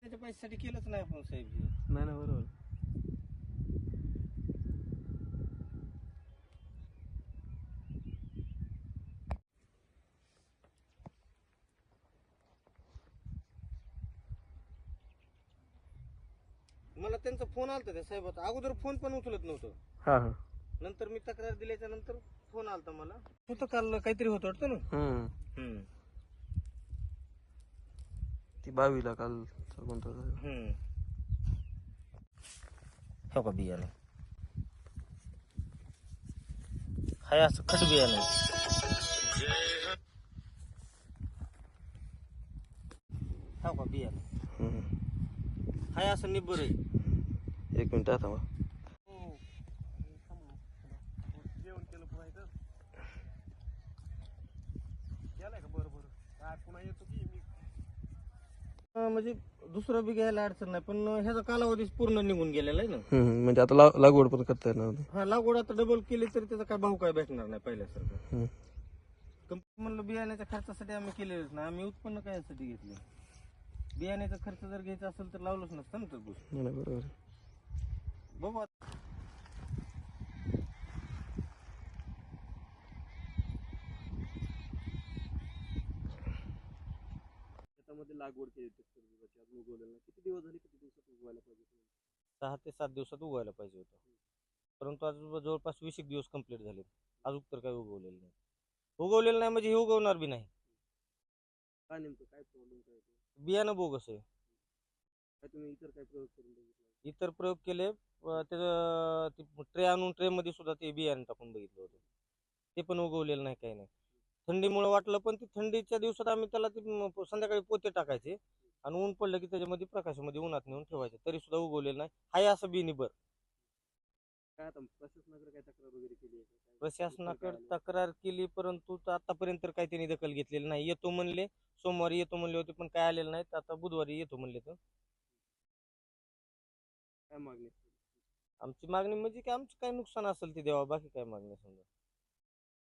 त्याच्या पैशासाठी केलंच नाही आपण साहेब हे. नाही ना बरोबर. मला त्यांचा फोन आलता त्या साहेबाचा, अगोदर फोन पण उचलत नव्हतं. हा हा. नंतर मी तक्रार दिल्याच्या नंतर फोन आलता मला. होतं काल काहीतरी होतं वाटतं ना. ती 22 काल कोणता हो का बियाणं हाय असं खट बियाणं हो का बियाणं हाय असं निब्बर आहे. 1 मिनिट आता मग. जेवण केलं पुन्हा गेलाय का? बरोबर काय पुन्हा येतो की मी म्हणजे दुसरं बी घ्यायला अडचण नाही, पण ह्याचा कालावधी पूर्ण निघून गेलेला आहे ना. म्हणजे आता लागवड पण करता येणार. हा लागवड आता डबल केली तरी त्याचा काय भाव काय भेटणार नाही पहिल्यासारखं. कंपनी म्हणलं बियाण्याच्या खर्चासाठी आम्ही केलेलंच नाही, आम्ही उत्पन्न कायसाठी घेतले. बियाण्याचा खर्च जर घ्यायचा असेल तर लावलंच नसतं ना तर गोष्ट. बरोबर. बघू आता. शेतामध्ये लागवड केली उगवलेला किती दिवस झाले, किती दिवसात उगवायला पाहिजे? 6 ते 7 दिवसात उगवायला पाहिजे होतं, परंतु आज जवळपास 20 दिवस कंप्लीट झाले, अजून तर काही उगवलेलं नाही. उगवलेलं नाही म्हणजे हे उगवणार बी नाही. काय नेमकं काय प्रॉब्लेम काय बियाणं बोगस आहे. काय तुम्ही इतर काय प्रयोग करून बघितला? इतर प्रयोग केले, त्याचं ट्रे आणून ट्रे मध्ये सुद्धा ते बियाणं टाकून बघितलं होतं, ते पण उगवलेलं नाही, काही नाही. थंडीमुळे वाटलं, पण ती थंडीच्या दिवसात आम्ही त्याला संध्याकाळी पोते टाकायचे आणि ऊन पडलं की त्याच्यामध्ये प्रकाशामध्ये उन्हात नेऊन ठेवायचे, तरी सुद्धा उगवलेलं नाही. हाय असं बिनिबर. काय आता प्रशासनाकडे काय तक्रार वगैरे केली आहे? प्रशासनाकडे तक्रार केली, परंतु आतापर्यंत काही त्यांनी दखल घेतलेली नाही. येतो म्हणले, सोमवारी येतो म्हणले होते, पण काय आलेलं नाही. आता बुधवारी येतो म्हणले. तर काय मागणी? आमची मागणी म्हणजे की आमचं काय नुकसान असेल ते द्यावा, बाकी काय मागणी समजा.